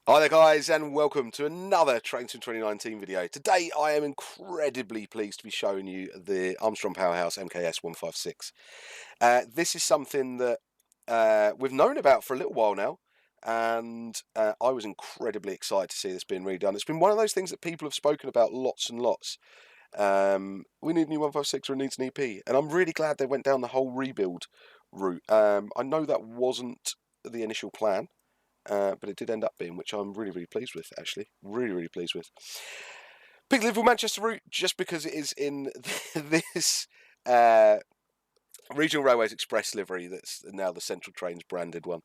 Hi there guys and welcome to another Train Sim 2019 video. Today I am incredibly pleased to be showing you the Armstrong Powerhouse MKS 156. This is something that we've known about for a little while now, and I was incredibly excited to see this being redone. It's been one of those things that people have spoken about lots and lots. We need a new 156 or it needs an EP, and I'm really glad they went down the whole rebuild route. I know that wasn't the initial plan. But it did end up being, which I'm really pleased with, actually. Really pleased with. Pick the Liverpool Manchester route just because it is in this Regional Railways Express livery that's now the Central Trains branded one.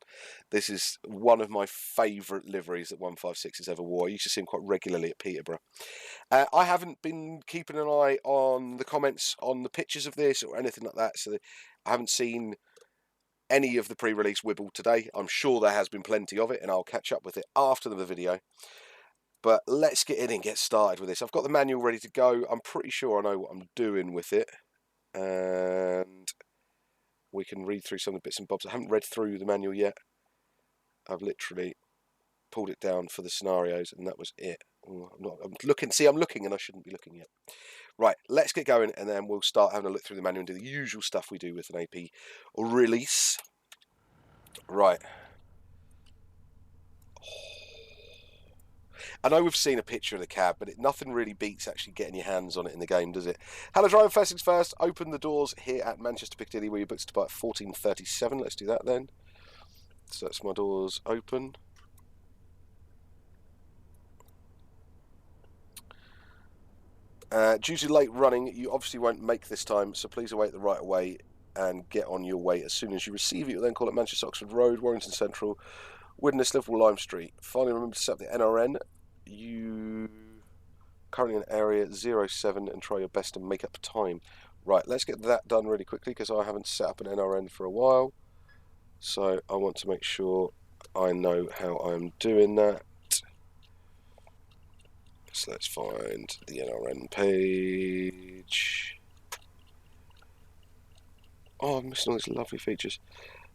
This is one of my favourite liveries that 156 has ever wore. I used to see them quite regularly at Peterborough. I haven't been keeping an eye on the comments on the pictures of this or anything like that, so I haven't seen any of the pre-release wibble today. I'm sure there has been plenty of it, and I'll catch up with it after the video. But let's get in and get started with this. I've got the manual ready to go. I'm pretty sure I know what I'm doing with it, and we can read through some of the bits and bobs. I haven't read through the manual yet. I've literally pulled it down for the scenarios, and that was it. I'm looking, and I shouldn't be looking yet. Right, let's get going, and then we'll start having a look through the manual and do the usual stuff we do with an AP release. Right. I know we've seen a picture of the cab, but nothing really beats actually getting your hands on it in the game, does it? Hello, driver. First things first, open the doors here at Manchester Piccadilly, where your book's to buy at 14:37. Let's do that then. So that's my doors open. Due to late running, you obviously won't make this time, so please await the right of way and get on your way as soon as you receive it. You'll then call at Manchester Oxford Road, Warrington Central, Widnes, Liverpool, Lime Street. Finally, remember to set up the NRN. You currently in area 07 and try your best to make up time. Right, let's get that done really quickly because I haven't set up an NRN for a while. So I want to make sure I know how I'm doing that. So let's find the NRN page. Oh, I'm missing all these lovely features.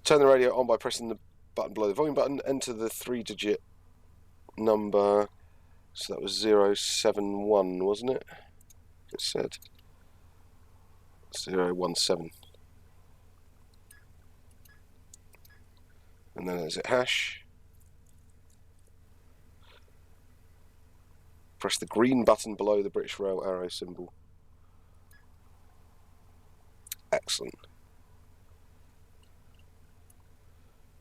Turn the radio on by pressing the button below the volume button. Enter the 3-digit number. So that was 071, wasn't it? It said 017. And then is it hash? Press the green button below the British Rail arrow symbol. Excellent.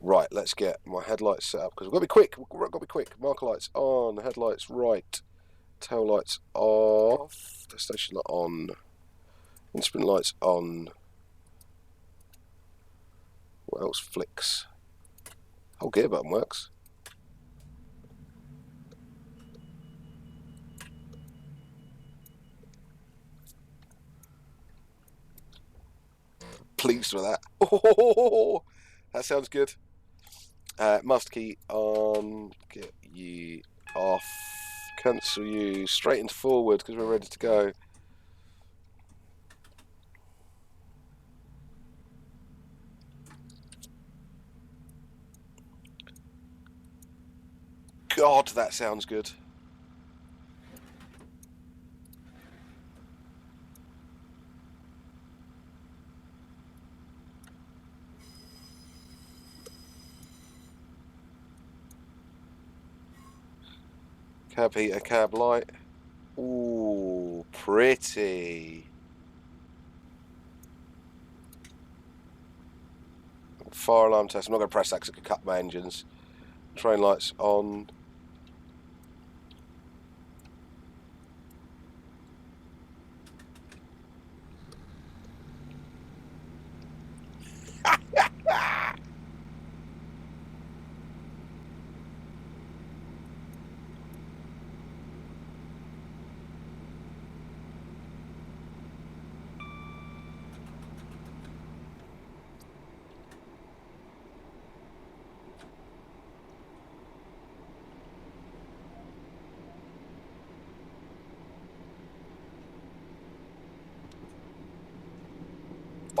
Right, let's get my headlights set up because we've got to be quick. We've got to be quick. Marker lights on, headlights right, tail lights off, destination light on, instrument lights on. What else flicks? Whole gear button works. Pleased with that. Oh, that sounds good. Master key on. Get you off. Cancel you. Straight into forward because we're ready to go. God, that sounds good. Cab heater, cab light. Ooh, pretty. Fire alarm test. I'm not going to press that because it could cut my engines. Train lights on.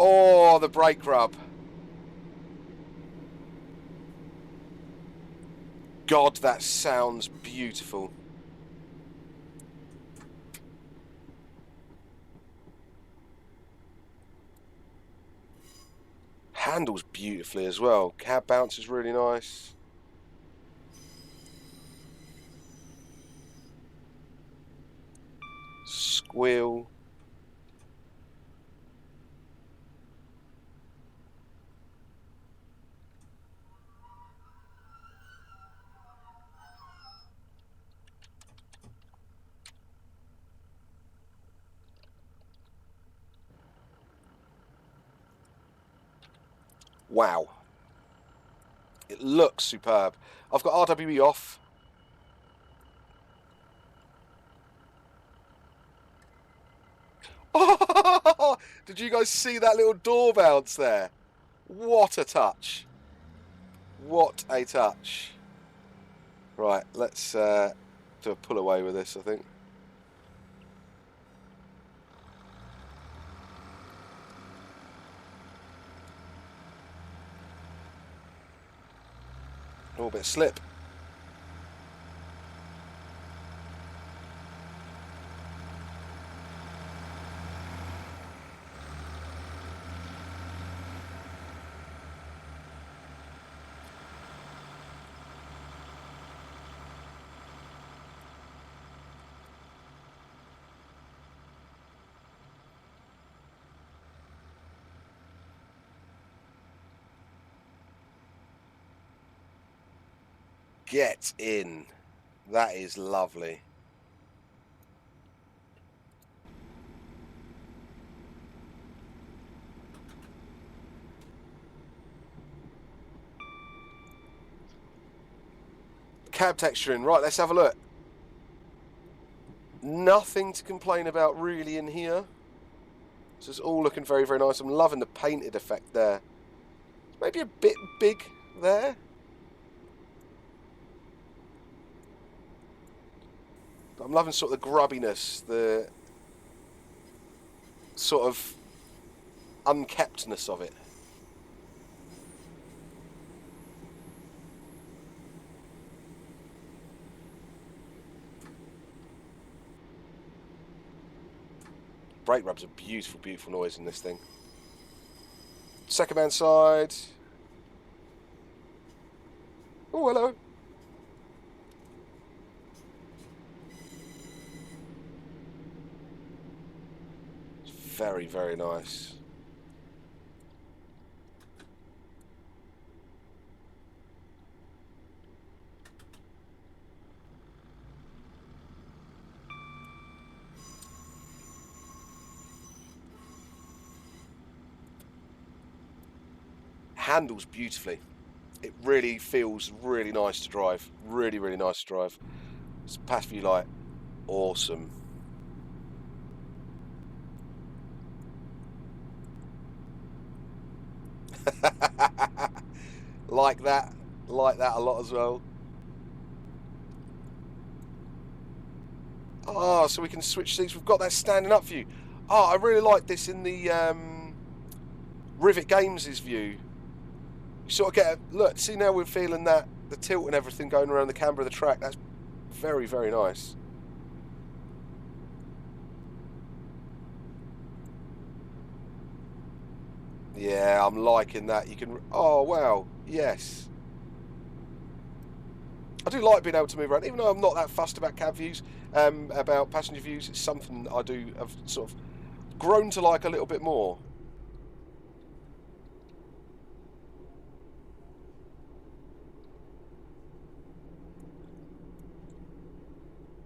Oh, the brake rub. God, that sounds beautiful. Handles beautifully as well. Cab bounce is really nice. Squeal. Wow. It looks superb. I've got RWE off. Oh, did you guys see that little door bounce there? What a touch. What a touch. Right, let's do a pull away with this, I think. Oh, a bit of slip. Get in. That is lovely. Cab texturing. Right, let's have a look. Nothing to complain about really in here. So it's all looking very, very nice. I'm loving the painted effect there. Maybe a bit big there. But I'm loving sort of the grubbiness, the sort of unkeptness of it. Brake rub's a beautiful, beautiful noise in this thing. Second man side. Oh, hello. It's very, very nice. Handles beautifully. It really feels really nice to drive. Really, really nice to drive. It's past view light. Awesome. Like that a lot as well. Oh, so we can switch seats. We've got that standing up view. Oh, I really like this in the Rivet Games' view. You sort of get a look. See, now we're feeling that the tilt and everything going around the camber of the track. That's very, very nice. Yeah, I'm liking that. You can. Oh wow, yes. I do like being able to move around, even though I'm not that fussed about cab views, about passenger views. It's something I do have sort of grown to like a little bit more.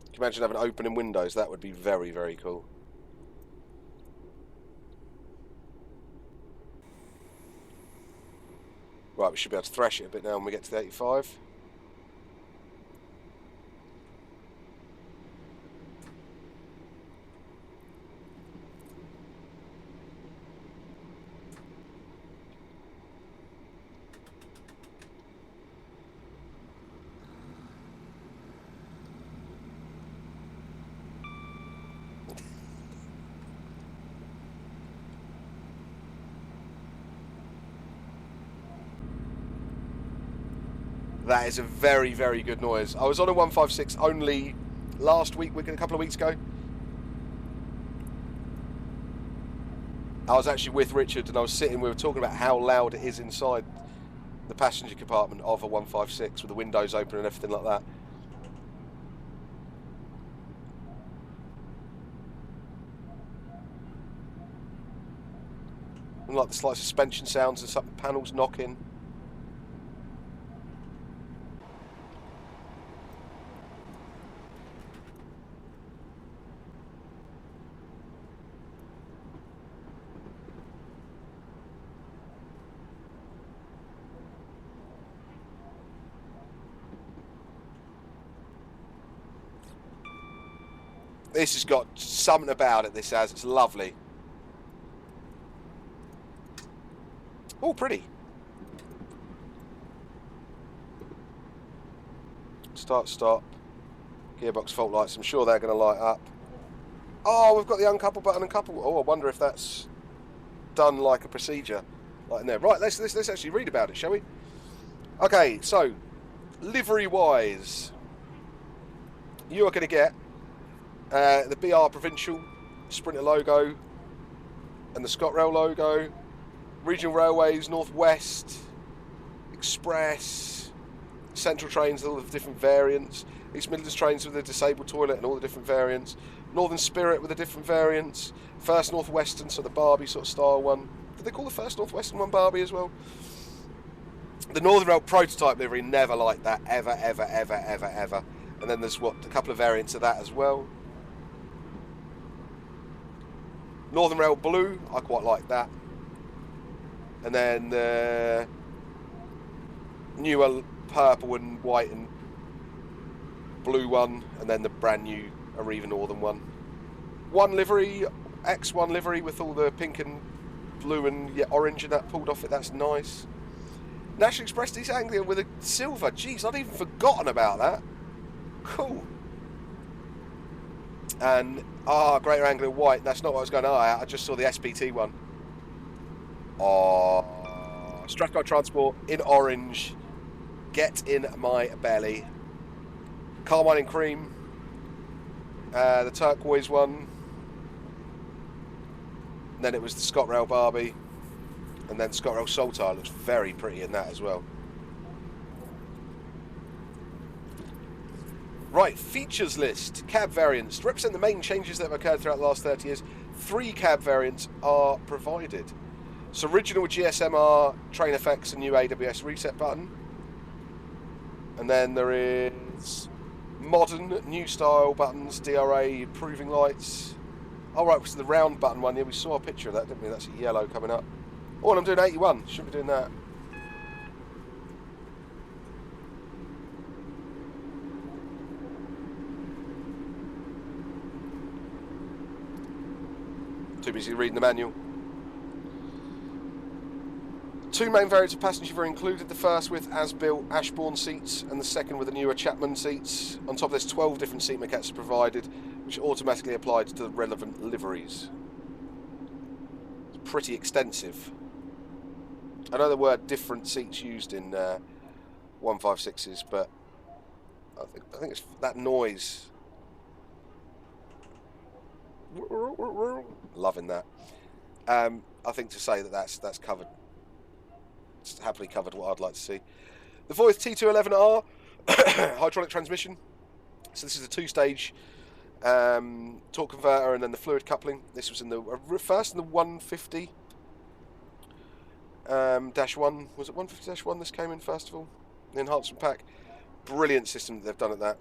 Can you imagine having opening windows? That would be very, very cool. Right, we should be able to thrash it a bit now when we get to the 85. That is a very, very good noise. I was on a 156 only last week, a couple of weeks ago. I was actually with Richard and we were talking about how loud it is inside the passenger compartment of a 156 with the windows open and everything like that. And like the slight suspension sounds and some panels knocking. This has got something about it, this has. It's lovely. Oh, pretty. Start, stop. Gearbox fault lights. I'm sure they're going to light up. Oh, we've got the uncouple button and couple. Oh, I wonder if that's done like a procedure. Like in there. Right, let's actually read about it, shall we? Okay, so, livery-wise, you are going to get the BR Provincial, Sprinter logo, and the ScotRail logo. Regional Railways, North West, Express, Central trains, all the different variants. East Midlands trains with a disabled toilet and all the different variants. Northern Spirit with the different variants. First North Western, so the Barbie sort of style one. Did they call the First North Western one Barbie as well? The Northern Rail prototype livery, never like that, ever. And then there's a couple of variants of that as well. Northern Rail Blue, I quite like that. And then the newer purple and white and blue one, and then the brand new Arriva Northern one. One livery, X1 livery with all the pink and blue and orange and that pulled off it, that's nice. National Express East Anglia with a silver, jeez, I'd even forgotten about that. Cool. And, Greater Anglia white, that's not what I was going to eye at, I just saw the SPT one. Oh, Strathclyde Transport in orange. Get in my belly. Carmine in cream. The turquoise one. And then it was the ScotRail Barbie. And then ScotRail Saltire looks very pretty in that as well. Right, features list. Cab variants. To represent the main changes that have occurred throughout the last 30 years, 3 cab variants are provided. So original GSMR, train effects and new AWS reset button. And then there is modern, new style buttons, DRA, improving lights. Oh right, so the round button one, yeah, we saw a picture of that, didn't we? That's a yellow coming up. Oh, and I'm doing 81, shouldn't be doing that. Too busy reading the manual. 2 main variants of passenger are included, the first with as-built Ashbourne seats and the second with the newer Chapman seats. On top of this, 12 different seat maquettes are provided, which are automatically applied to the relevant liveries. It's pretty extensive. I know there were different seats used in 156s, but I think it's that noise. Loving that. I think to say that that's covered. It's happily covered what I'd like to see. The Voith T211R hydraulic transmission. So this is a 2-stage torque converter and then the fluid coupling. This was in the first in the 150 -1. Was it 150-1 this came in first of all? The enhancement pack. Brilliant system that they've done at that.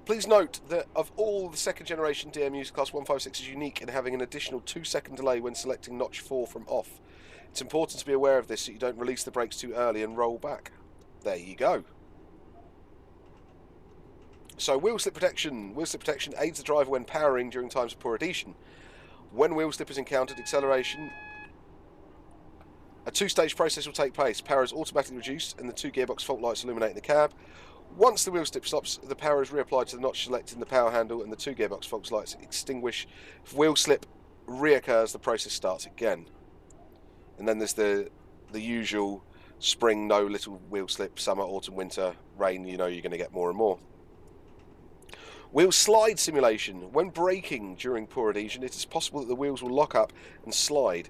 Please note that of all the second generation DMUs, Class 156 is unique in having an additional 2-second delay when selecting notch 4 from off. It's important to be aware of this so you don't release the brakes too early and roll back. There you go. So wheel slip protection. Wheel slip protection aids the driver when powering during times of poor adhesion. When wheel slip is encountered, acceleration, a 2-stage process will take place. Power is automatically reduced and the 2 gearbox fault lights illuminating the cab. Once the wheel slip stops, the power is reapplied to the notch selected in the power handle and the 2 gearbox fault lights extinguish. If wheel slip reoccurs, the process starts again. And then there's the usual Spring, no little wheel slip. Summer, autumn, winter, rain, you know you're going to get more and more. Wheel slide simulation. When braking during poor adhesion, it is possible that the wheels will lock up and slide.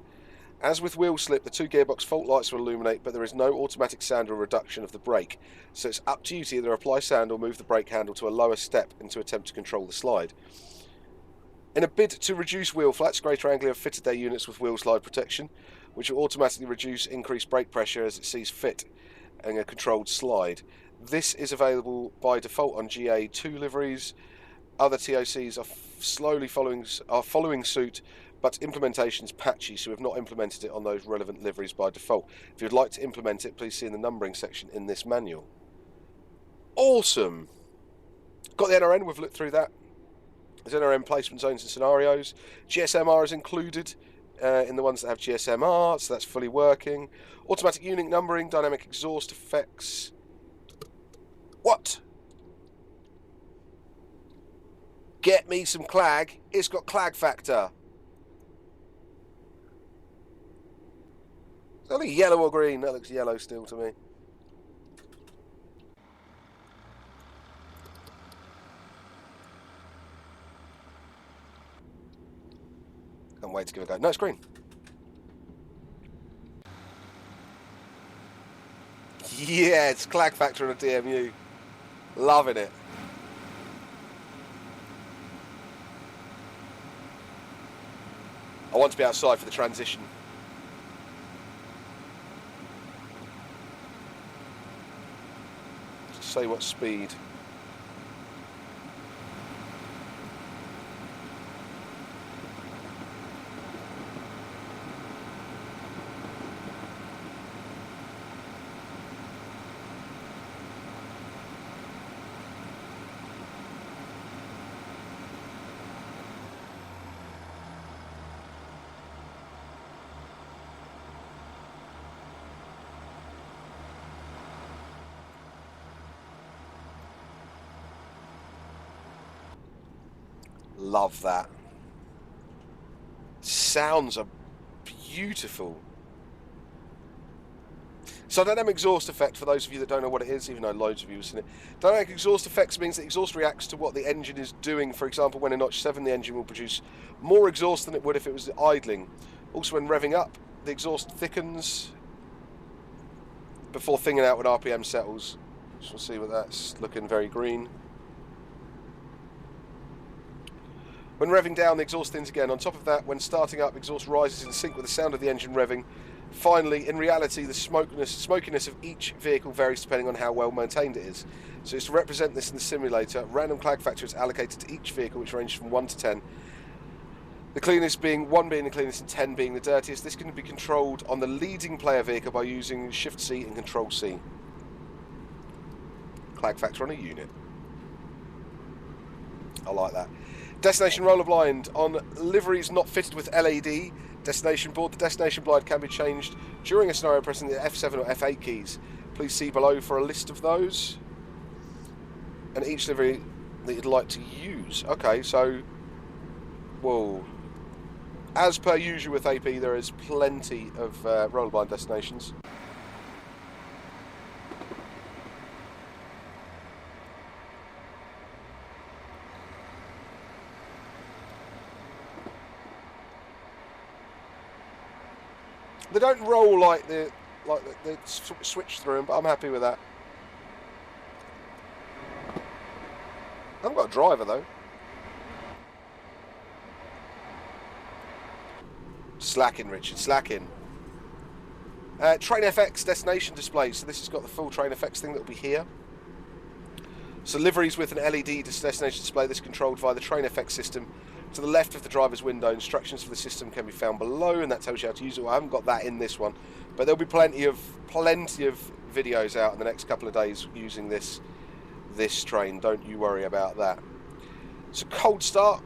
As with wheel slip, the 2 gearbox fault lights will illuminate, but there is no automatic sound or reduction of the brake, so it's up to you to either apply sound or move the brake handle to a lower step in to attempt to control the slide. In a bid to reduce wheel flats, Greater Anglia have fitted their units with wheel slide protection, which will automatically reduce increased brake pressure as it sees fit in a controlled slide. This is available by default on GA2 liveries. Other TOCs are following suit, but implementation's patchy, so we've not implemented it on those relevant liveries by default. If you'd like to implement it, please see in the numbering section in this manual. Awesome! Got the NRN, we've looked through that. There's NRN placement zones and scenarios. GSMR is included in the ones that have GSMR, so that's fully working. Automatic unit numbering, dynamic exhaust effects. What? Get me some clag. It's got clag factor. Is that yellow or green? That looks yellow still to me. Can't wait to give it a go. No, it's green. Yeah, it's clag factor on a DMU. Loving it. I want to be outside for the transition. Just say what speed. Love that. Sounds are beautiful. So dynamic exhaust effect, for those of you that don't know what it is, even though loads of you have seen it. Dynamic exhaust effects means the exhaust reacts to what the engine is doing. For example, when in notch 7, the engine will produce more exhaust than it would if it was idling. Also, when revving up, the exhaust thickens before thinning out when RPM settles. So we'll see what that's looking very green. When revving down, the exhaust thins again. On top of that, when starting up, exhaust rises in sync with the sound of the engine revving. Finally, in reality, the smokiness of each vehicle varies depending on how well maintained it is. So it's to represent this in the simulator, random clag factor is allocated to each vehicle, which ranges from 1 to 10. The cleanest being 1 being the cleanest and 10 being the dirtiest. This can be controlled on the leading player vehicle by using Shift C and Control C. Clag factor on a unit. I like that. Destination roller blind on liveries not fitted with LED destination board. The destination blind can be changed during a scenario pressing the F7 or F8 keys. Please see below for a list of those and each livery that you'd like to use. Okay, so, whoa. As per usual with AP, there is plenty of roller blind destinations. They don't roll like the switch through them, but I'm happy with that. I haven't got a driver though. Slacking, Richard, slacking. Train FX destination display. So this has got the full Train FX thing that will be here. So liveries with an LED destination display that's controlled via the Train FX system. To the left of the driver's window, instructions for the system can be found below, and that tells you how to use it. Well, I haven't got that in this one, but there'll be plenty of videos out in the next couple of days using this train. Don't you worry about that. So cold start.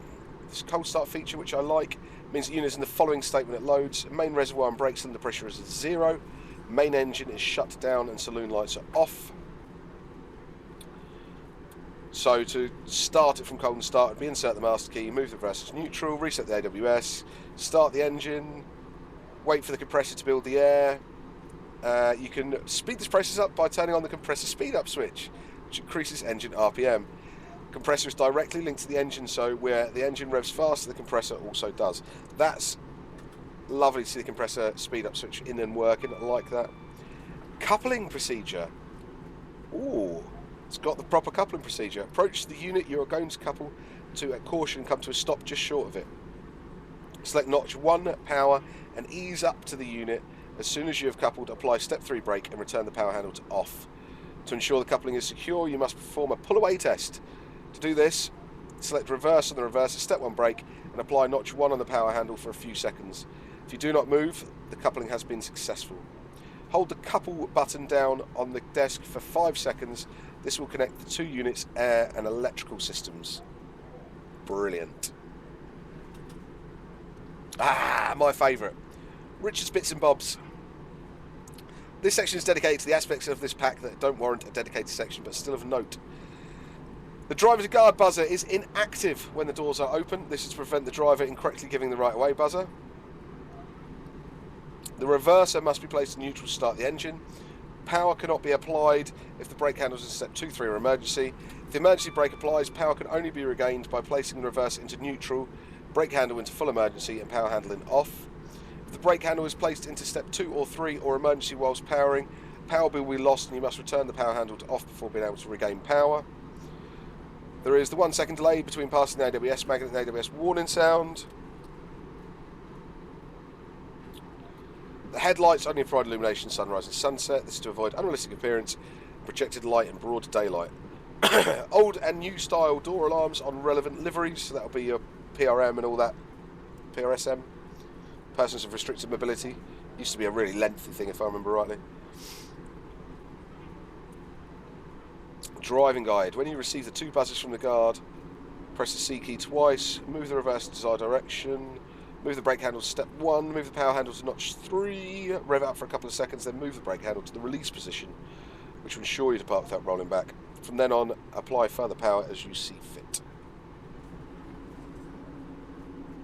This cold start feature, which I like, means the unit is in the following state when it loads. Main reservoir and brake cylinder pressure is at 0. Main engine is shut down and saloon lights are off. So to start it from cold and start, it'd be insert the master key, move the reverse to neutral, reset the AWS, start the engine, wait for the compressor to build the air, You can speed this process up by turning on the compressor speed up switch, which increases engine RPM. Compressor is directly linked to the engine, so where the engine revs faster, the compressor also does. That's lovely to see the compressor speed up switch in and working like that. Coupling procedure. Ooh, it's got the proper coupling procedure. Approach the unit you are going to couple to at caution and come to a stop just short of it. Select notch 1 power and ease up to the unit. As soon as you have coupled, apply step 3 brake and return the power handle to off. To ensure the coupling is secure, you must perform a pull-away test. To do this, select reverse on the reverser, step 1 brake, and apply notch 1 on the power handle for a few seconds. If you do not move, the coupling has been successful. Hold the couple button down on the desk for 5 seconds. This will connect the 2 units' air and electrical systems. Brilliant. My favourite. Richard's Bits and Bobs. This section is dedicated to the aspects of this pack that don't warrant a dedicated section, but still of note. The driver's guard buzzer is inactive when the doors are open. This is to prevent the driver incorrectly giving the right-of-way buzzer. The reverser must be placed in neutral to start the engine. Power cannot be applied if the brake handle is in step 2, 3 or emergency. If the emergency brake applies, power can only be regained by placing the reverser into neutral, brake handle into full emergency and power handle in off. If the brake handle is placed into step 2 or 3 or emergency whilst powering, power will be lost and you must return the power handle to off before being able to regain power. There is the 1 second delay between passing the AWS magnet and AWS warning sound. The headlights only provide illumination sunrise and sunset. This is to avoid unrealistic appearance, projected light in broad daylight. Old and new style door alarms on relevant liveries, so that'll be your PRM and all that. PRSM, persons of restricted mobility. Used to be a really lengthy thing if I remember rightly. Driving guide. When you receive the 2 buzzers from the guard, press the C key twice, move the reverse to desired direction, move the brake handle to step 1, move the power handle to notch 3, rev out for a couple of seconds, then move the brake handle to the release position, which will ensure you depart without rolling back. From then on, apply further power as you see fit.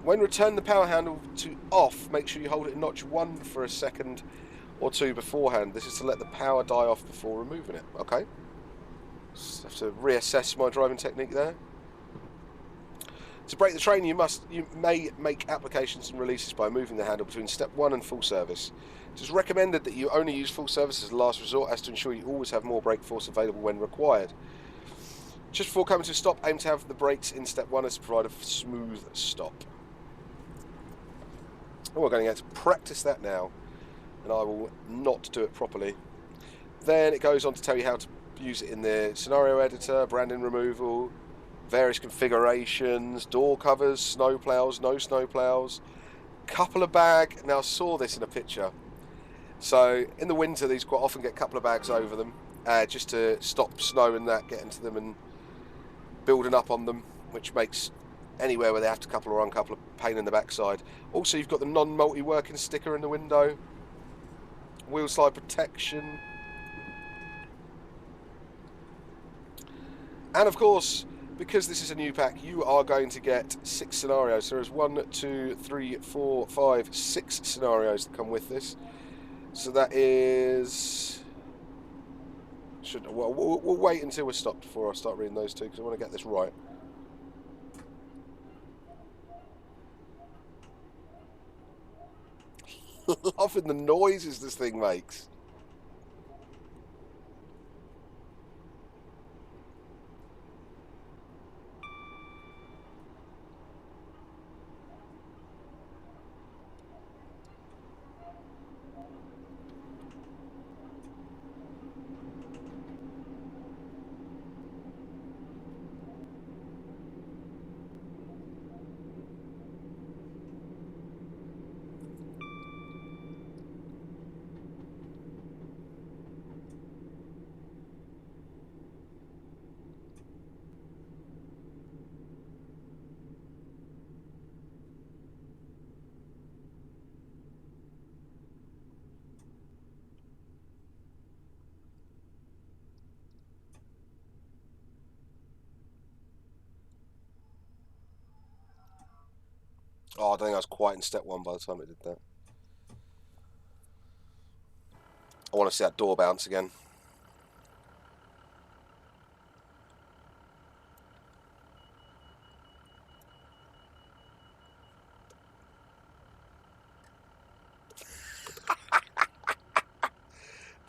When returning the power handle to off, make sure you hold it in notch 1 for a second or 2 beforehand. This is to let the power die off before removing it. Okay. Just have to reassess my driving technique there. To brake the train, you may make applications and releases by moving the handle between step 1 and full service. It is recommended that you only use full service as a last resort, as to ensure you always have more brake force available when required. Just before coming to a stop, aim to have the brakes in step 1 as to provide a smooth stop. And we're going to get to practice that now, and I will not do it properly. Then it goes on to tell you how to use it in the scenario editor, branding removal, various configurations, door covers, snow plows, no snow plows, coupler bag. Now I saw this in a picture. So in the winter these quite often get coupler bags over them, just to stop snow and that getting to them and building up on them, which makes anywhere where they have to couple or uncouple a pain in the backside. Also you've got the non-multi working sticker in the window, wheel slide protection, and of course, because this is a new pack, you are going to get 6 scenarios. There is 1, 2, 3, 4, 5, 6 scenarios that come with this. So that is... We'll wait until we're stopped before I start reading those 2, because I want to get this right. Loving the noises this thing makes. Oh, I don't think I was quite in step 1 by the time it did that. I want to see that door bounce again.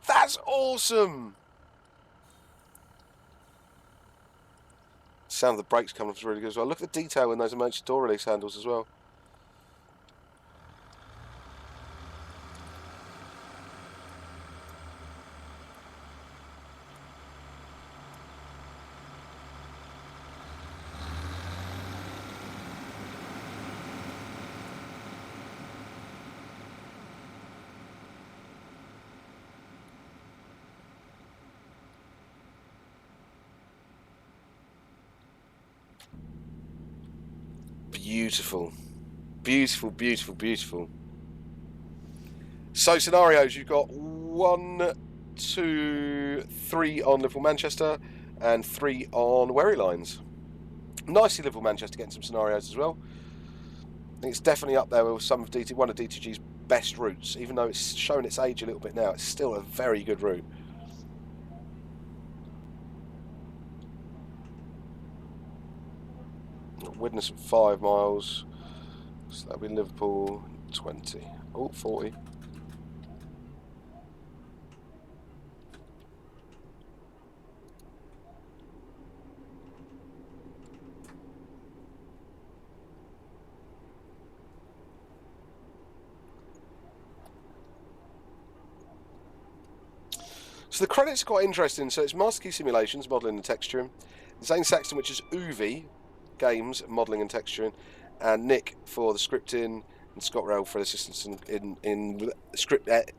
That's awesome! Sound of the brakes coming off is really good as well. Look at the detail in those emergency door release handles as well. Beautiful. Beautiful, beautiful, beautiful. So scenarios, you've got 1, 2, 3 on Liverpool Manchester and 3 on Wherry lines. Nicely Liverpool Manchester getting some scenarios as well. I think it's definitely up there with some of one of DTG's best routes, even though it's showing its age a little bit now. It's still a very good route. Widnes at 5 miles, so that'll be Liverpool 20. Oh, 40. So the credits are quite interesting. So it's Master Key Simulations, Modelling and Texturing. Zane Saxton, which is UV Games, Modelling and Texturing. And Nick for the scripting, and Scott Rail for assistance in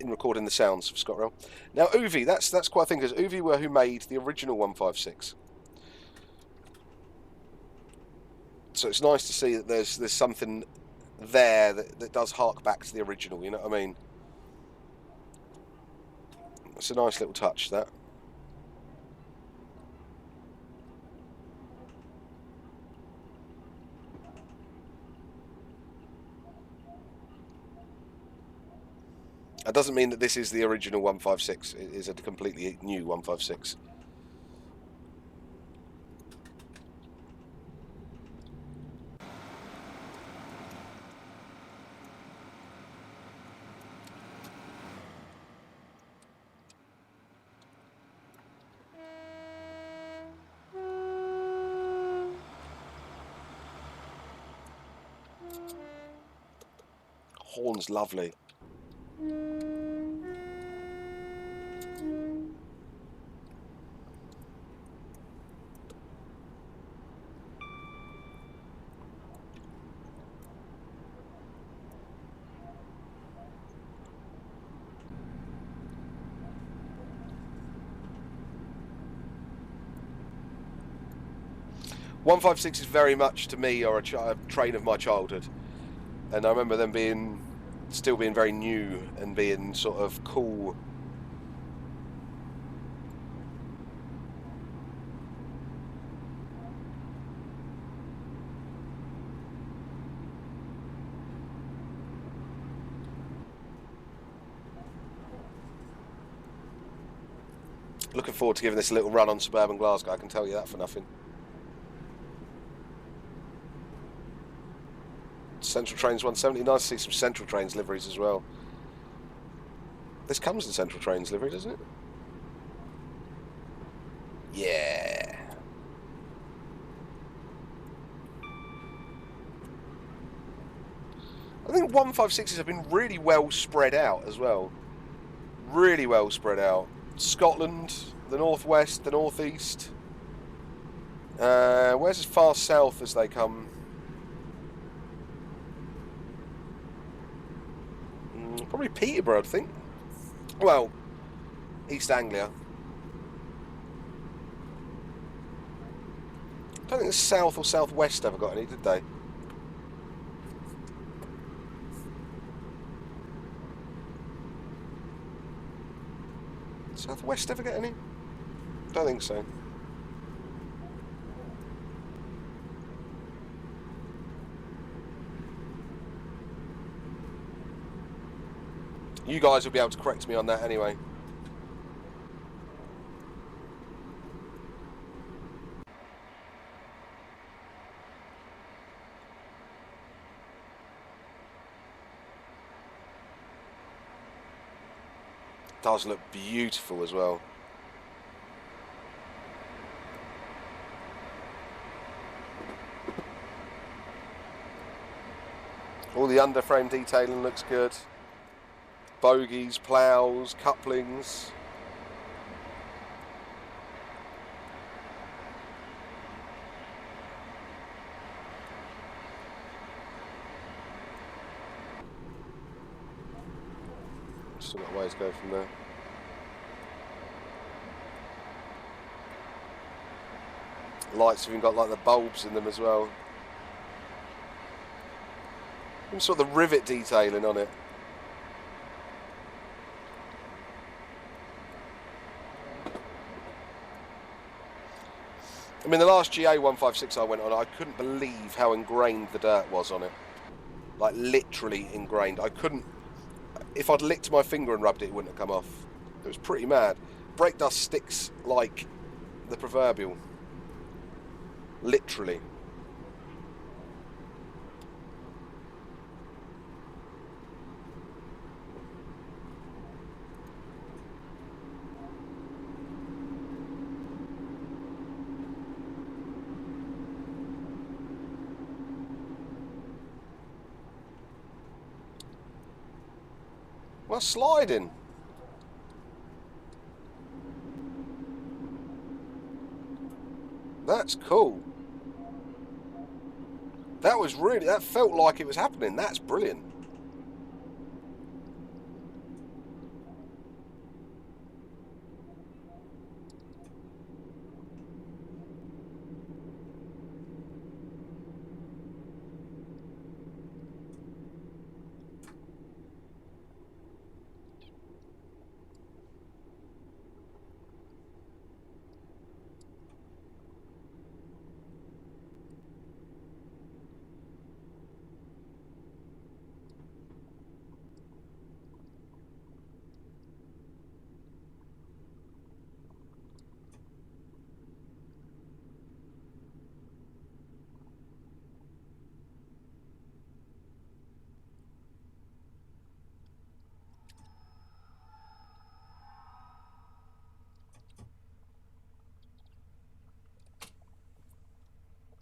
recording the sounds for Scott Rail. Now UV, that's quite a thing, because UV were who made the original 156. So it's nice to see that there's something there that does hark back to the original, you know what I mean? It's a nice little touch, that. That doesn't mean that this is the original 156. It is a completely new 156. Horn's lovely. .156 is very much to me or a train of my childhood, and I remember them still being very new and being sort of cool. Looking forward to giving this a little run on suburban Glasgow, I can tell you that for nothing. Central Trains 170, nice to see some Central Trains liveries as well. This comes in Central Trains livery, doesn't it? Yeah. I think 156s have been really well spread out as well. Really well spread out. Scotland, the northwest, the northeast. Where's as far south as they come? Probably Peterborough, I think. Well, East Anglia. I don't think the south or southwest ever got any, did they? Southwest ever get any? Don't think so. You guys will be able to correct me on that anyway. Does look beautiful as well. All the underframe detailing looks good. Bogies, ploughs, couplings. Still got a ways to go from there. Lights have even got like the bulbs in them as well. And sort of the rivet detailing on it. I mean, the last GA156 I went on, I couldn't believe how ingrained the dirt was on it. Like, literally ingrained. I couldn't... If I'd licked my finger and rubbed it, it wouldn't have come off. It was pretty mad. Brake dust sticks like the proverbial. Literally. Well, sliding. That's cool. That was really... That felt like it was happening. That's brilliant.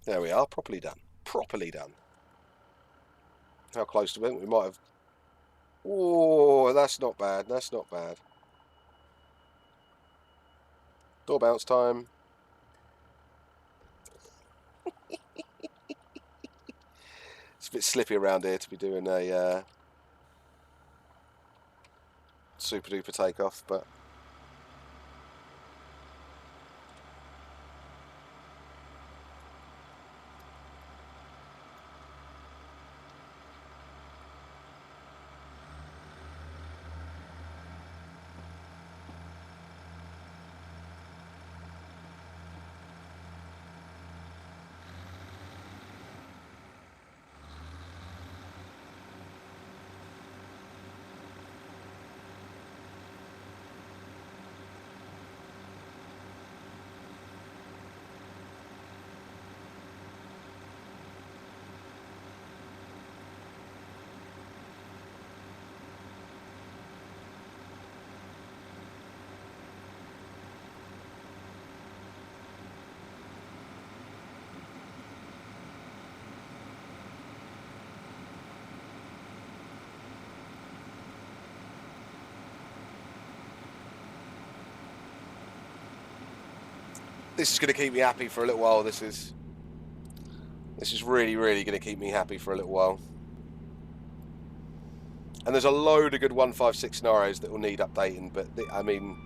There we are, properly done. Properly done. How close to it? We might have... Oh, that's not bad. That's not bad. Door bounce time. It's a bit slippy around here to be doing a super duper takeoff, but... This is going to keep me happy for a little while. This is really, really going to keep me happy for a little while. And there's a load of good 156 scenarios that will need updating, but I mean,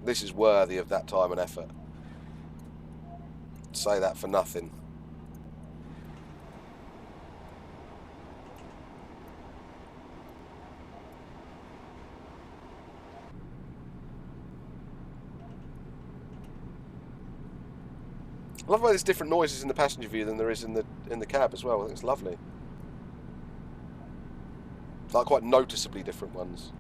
this is worthy of that time and effort. Say that for nothing. I love the way there's different noises in the passenger view than there is in the cab as well. I think it's lovely. Like quite noticeably different ones.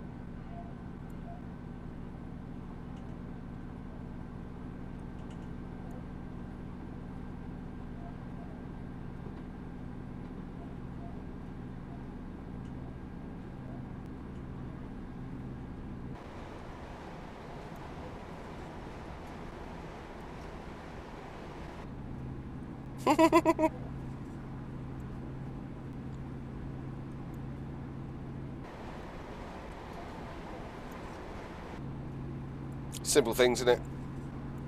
Simple things, innit?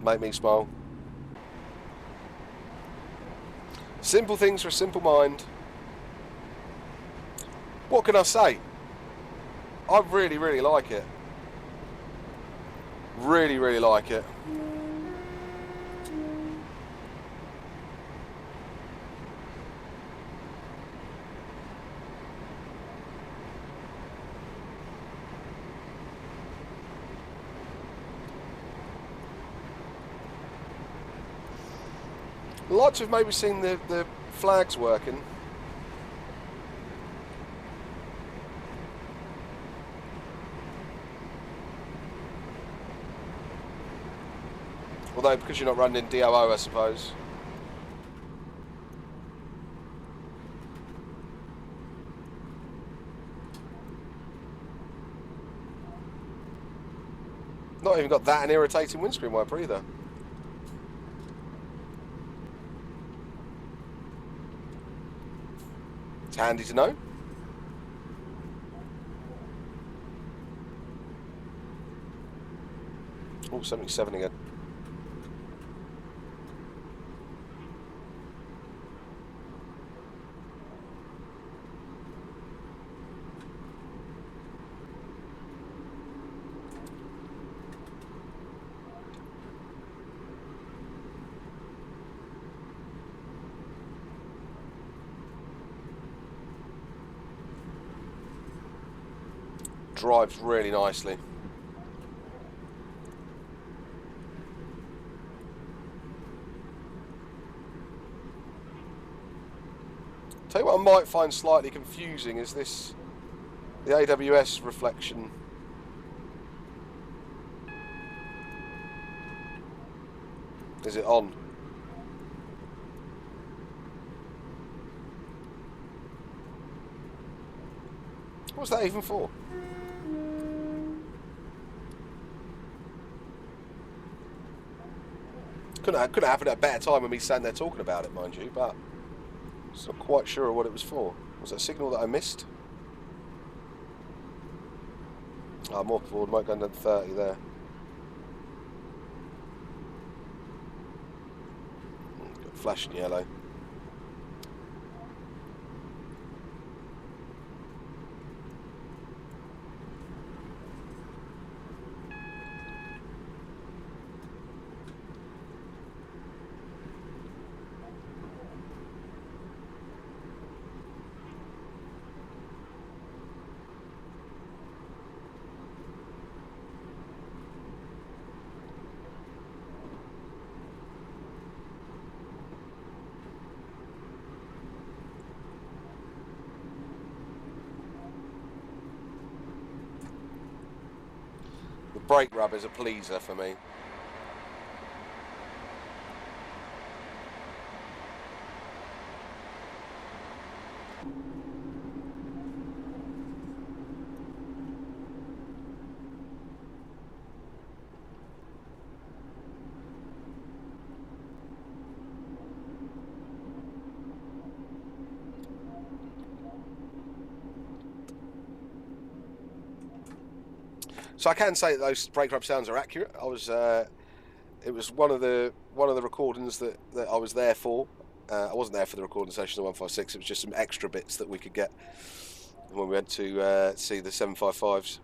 Make me smile. Simple things for a simple mind. What can I say? I really, really like it. Really, really like it. I'd like to have maybe seen the flags working. Although, because you're not running in DOO, I suppose. Not even got that an irritating windscreen wiper either. It's handy to know. Oh, 77 again. Drives really nicely. Tell you what I might find slightly confusing is this, the AWS reflection. Is it on? What's that even for? Couldn't have happened at a better time when we sat there talking about it, mind you, but I'm not quite sure what it was for. Was that a signal that I missed? Ah, more forward, might go down to 30 there. Got flashing yellow. The brake rub is a pleaser for me. So I can say that those brake rub sounds are accurate. I was, it was one of the recordings that I was there for. I wasn't there for the recording session of 156. It was just some extra bits that we could get when we went to see the 755s.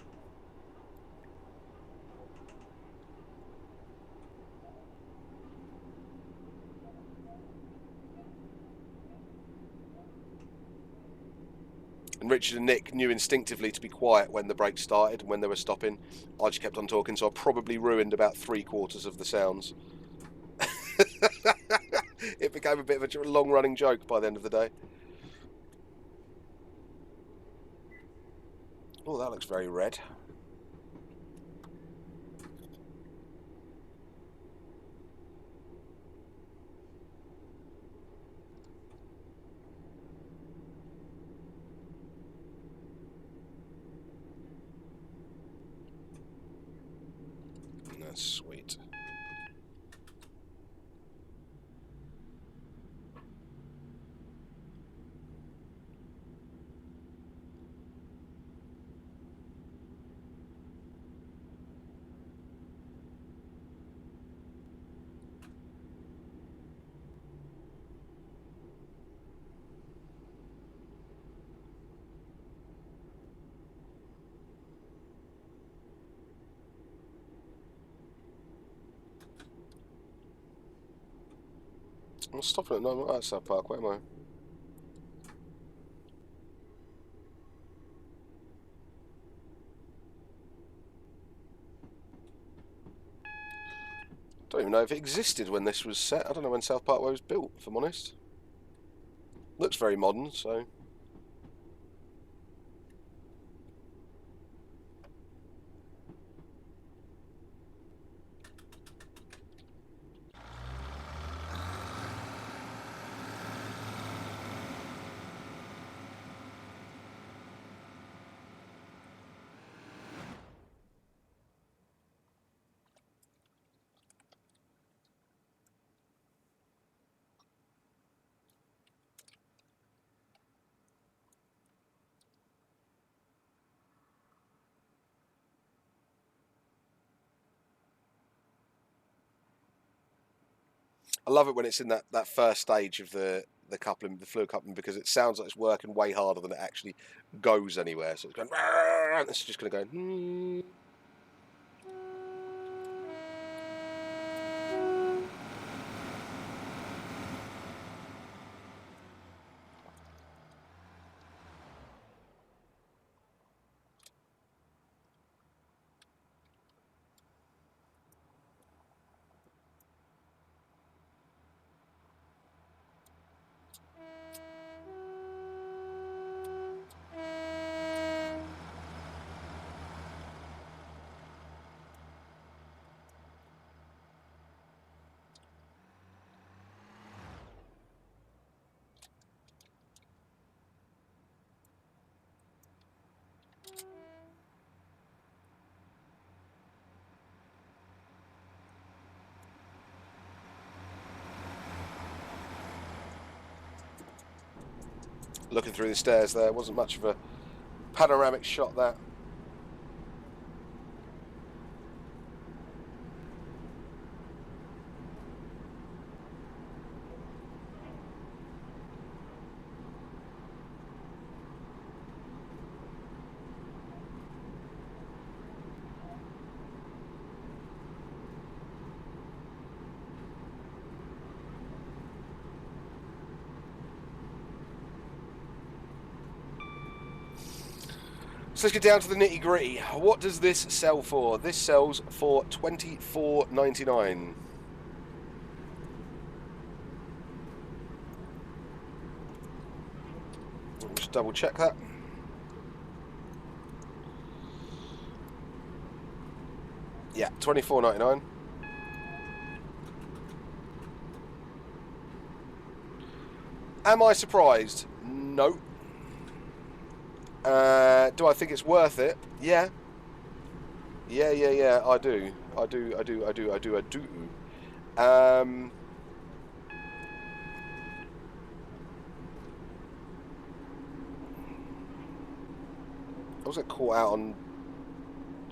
And Richard and Nick knew instinctively to be quiet when the brakes started and when they were stopping. I just kept on talking, so I probably ruined about 3/4 of the sounds. It became a bit of a long-running joke by the end of the day. Oh, that looks very red. That's sweet. I'm stopping at no outside Park. Where am I? Don't even know if it existed when this was set. I don't know when South Parkway was built, if I'm honest. Looks very modern, so... I love it when it's in that first stage of the coupling, the fluid coupling, because it sounds like it's working way harder than it actually goes anywhere. So it's going, and it's just going to go. Looking through the stairs there, wasn't much of a panoramic shot there. So let's get down to the nitty gritty. What does this sell for? This sells for $24.99. Just double check that. Yeah, $24.99. Am I surprised? No. Do I think it's worth it? Yeah. Yeah. I do. I do. I was getting caught out on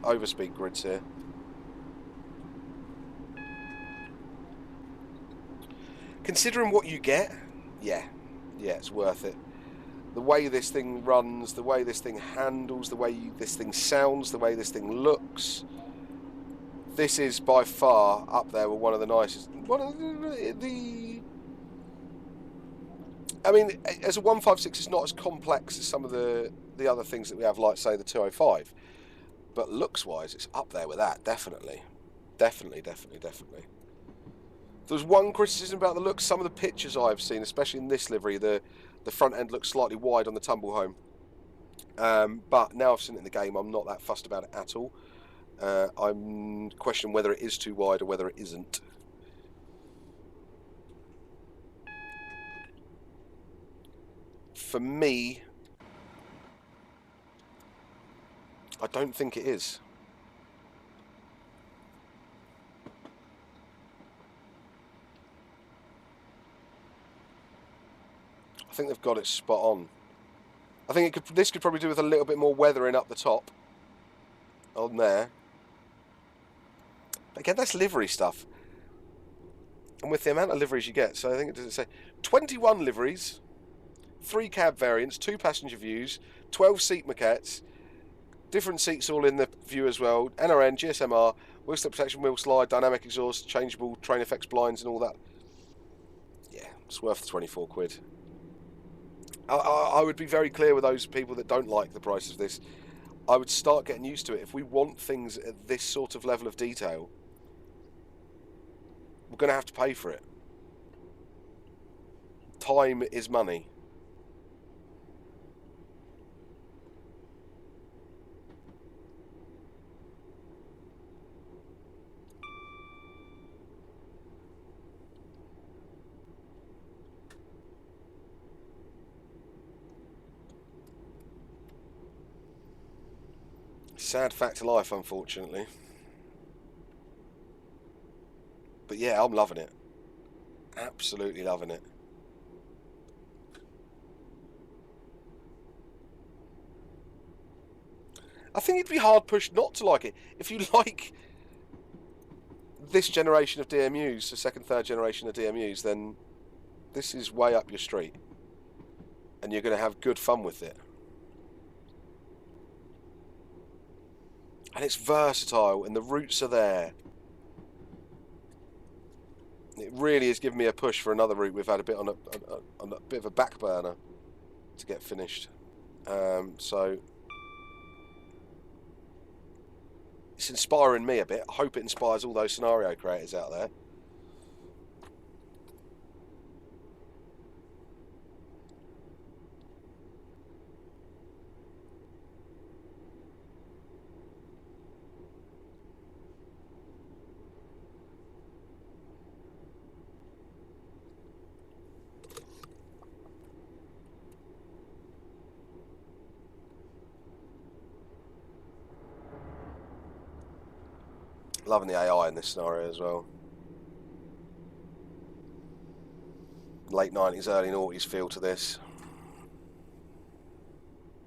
overspeed grids here. Considering what you get, yeah, it's worth it. The way this thing runs, the way this thing handles, the way this thing sounds, the way this thing looks. This is by far up there with one of the nicest. One of the I mean, as a 156, it's not as complex as some of the other things that we have, like, say, the 205. But looks-wise, it's up there with that, definitely. Definitely. There's one criticism about the look. Some of the pictures I've seen, especially in this livery, the front end looks slightly wide on the tumble home. But now I've seen it in the game, I'm not that fussed about it at all. I'm questioning whether it is too wide or whether it isn't. For me, I don't think it is. I think they've got it spot on. I think this could probably do with a little bit more weathering up the top on there. Again, that's livery stuff. And with the amount of liveries you get, so I think it does say 21 liveries, 3 cab variants, 2 passenger views, 12 seat maquettes, different seats all in the view as well, NRN, GSMR, wheel slip protection, wheel slide, dynamic exhaust, changeable train effects blinds and all that. Yeah, it's worth the 24 quid. I would be very clear with those people that don't like the price of this. I would start getting used to it. If we want things at this sort of level of detail, we're going to have to pay for it. Time is money. Sad fact of life, unfortunately. But yeah, I'm loving it. Absolutely loving it. I think it'd be hard pushed not to like it. If you like this generation of DMUs, the second, third generation of DMUs, then this is way up your street. And you're going to have good fun with it. And it's versatile, and the roots are there. It really has given me a push for another route we've had a bit on a bit of a back burner to get finished. So it's inspiring me a bit. I hope it inspires all those scenario creators out there. Loving the AI in this scenario as well. Late 90s, early noughties feel to this.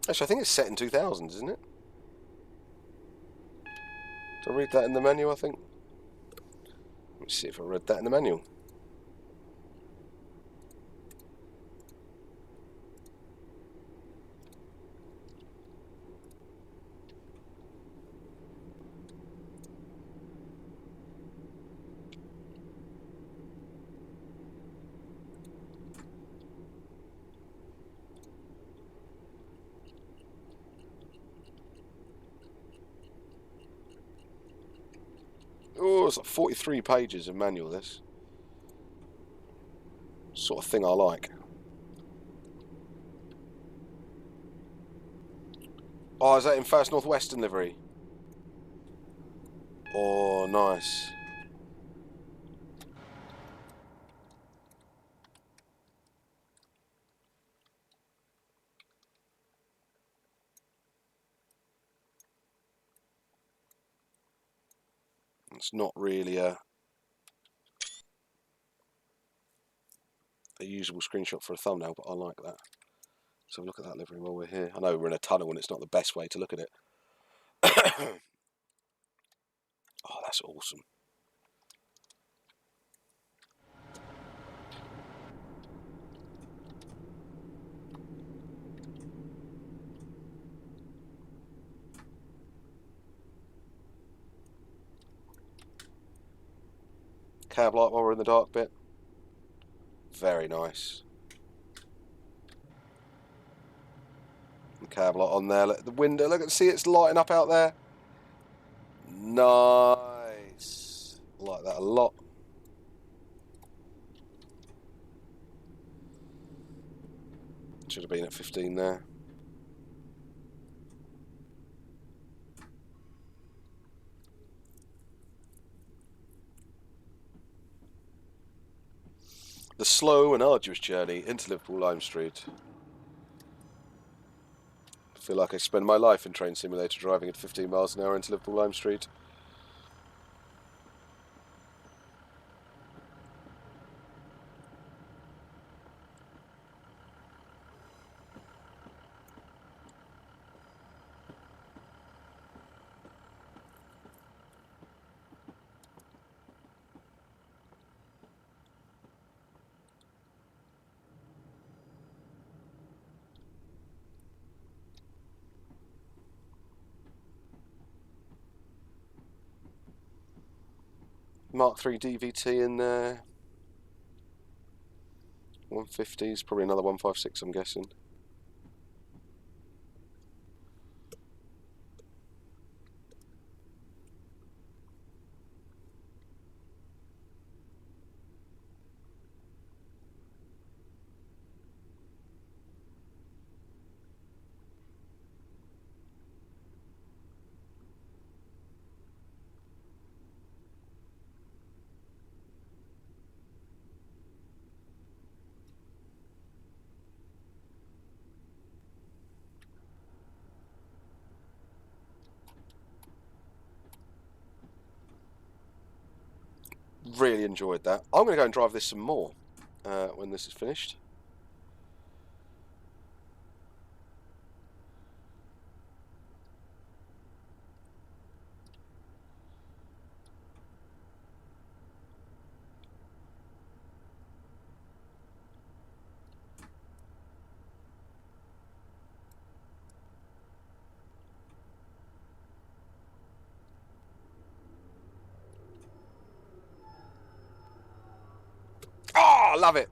Actually, I think it's set in 2000s, isn't it? Did I read that in the manual, I think? Let me see if I read that in the manual. Oh, it's like 43 pages of manual, this. Sort of thing I like. Oh, is that in First Northwestern livery? Oh, nice. It's not really a usable screenshot for a thumbnail, but I like that. So look at that livery while we're here. I know we're in a tunnel and it's not the best way to look at it. Oh, that's awesome. Cab light while we're in the dark bit. Very nice. The cab light on there. Look, the window, look, see it's lighting up out there. Nice. I like that a lot. Should have been at 15 there. The slow and arduous journey into Liverpool Lime Street. I feel like I spend my life in Train Simulator driving at 15 miles an hour into Liverpool Lime Street. Mark III DVT in there. 150s, probably another 156, I'm guessing. Really enjoyed that. I'm going to go and drive this some more when this is finished. Oh, love it.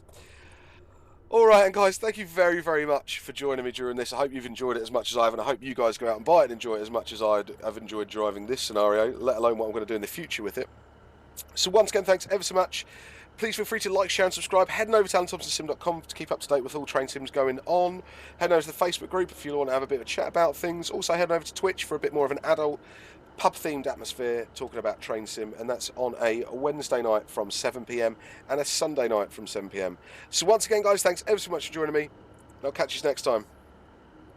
All right, and guys, thank you very, very much for joining me during this. I hope you've enjoyed it as much as I have, and I hope you guys go out and buy it and enjoy it as much as I've enjoyed driving this scenario, let alone what I'm going to do in the future with it. So once again, thanks ever so much. Please feel free to like, share and subscribe. Heading over to alanthomsonsim.com to keep up to date with all train sims going on. Head over to the Facebook group if you want to have a bit of a chat about things. Also head over to Twitch for a bit more of an adult pub-themed atmosphere talking about train sim, and that's on a Wednesday night from 7 PM and a Sunday night from 7 PM. So once again, guys, thanks ever so much for joining me, and I'll catch you next time.